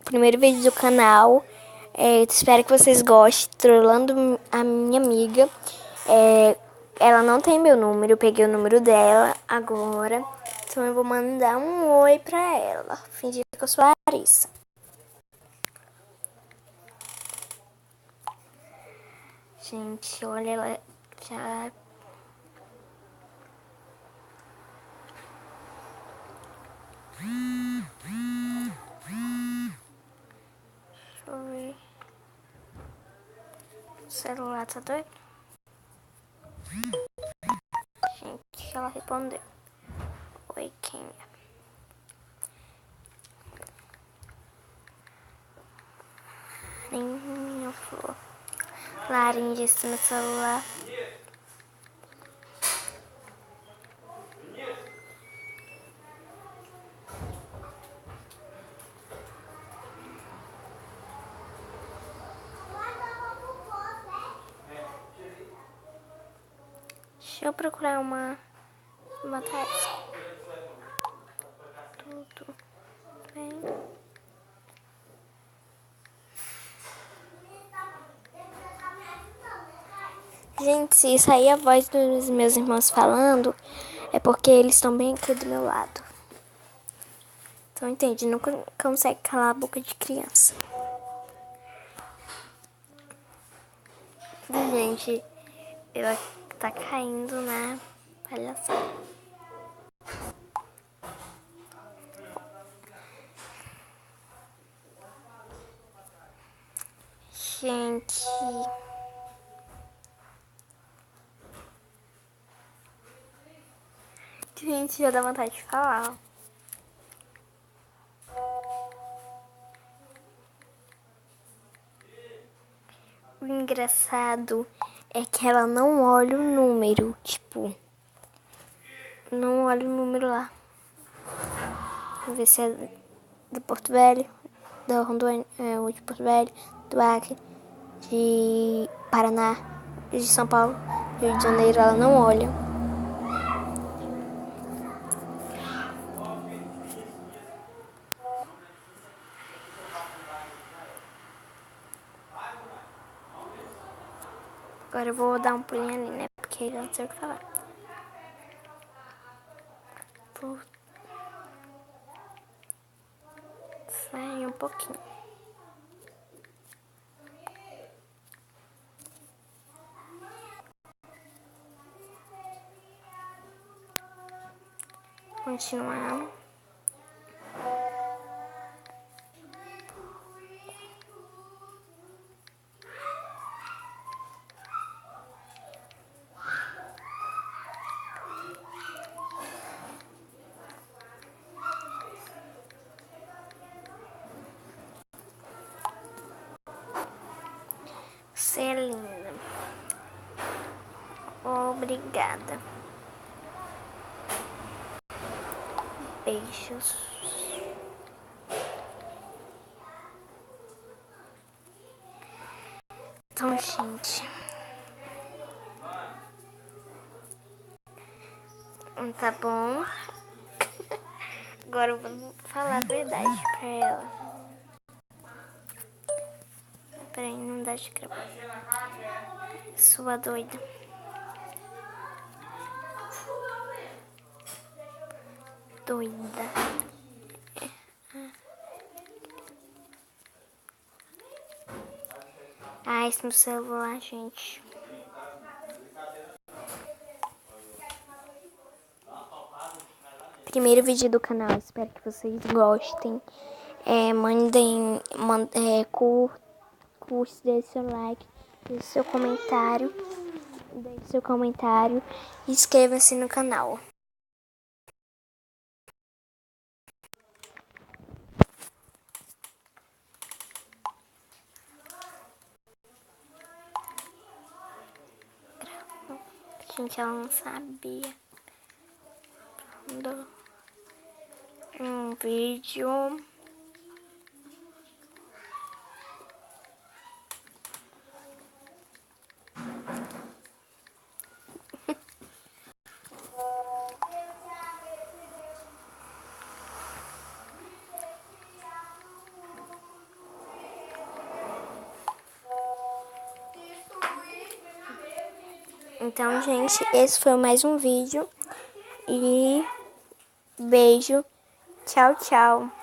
Primeiro vídeo do canal. Espero que vocês gostem. Trolando a minha amiga. Ela não tem meu número, eu peguei o número dela agora. Então eu vou mandar um oi pra ela. Fingir que eu sou a Larissa. Gente, olha, ela já... Deixa eu ver. O celular tá doido? Gente, ela respondeu. Oi, quem é? Nem minha flor. Larinha está no celular. Deixa eu procurar uma taça. Tudo bem. Gente, se sair a voz dos meus irmãos falando, é porque eles estão bem aqui do meu lado. Então, entende? Não consegue calar a boca de criança. Gente, ela tá caindo na palhaçada. Gente, já dá vontade de falar. O engraçado é que ela não olha o número, tipo, não olha o número lá. Vou ver se é do Porto Velho, da Rondônia, de Porto Velho, do Acre, de Paraná, de São Paulo, Rio de Janeiro, ela não olha. Agora eu vou dar um pulinho ali, né? Porque eu não sei o que falar. Vou sair um pouquinho. Continuar. Você é linda. Obrigada. Beijos. Então, gente, tá bom. Agora eu vou falar a verdade pra ela. Peraí, não dá de gravar. Sua doida. Doida. Esse meu celular, gente. Primeiro vídeo do canal, espero que vocês gostem. Curte, deixe seu like, deixe seu comentário e inscreva-se no canal. Gente, ela não sabia. Um vídeo. Então, gente, esse foi mais um vídeo. E beijo. Tchau, tchau.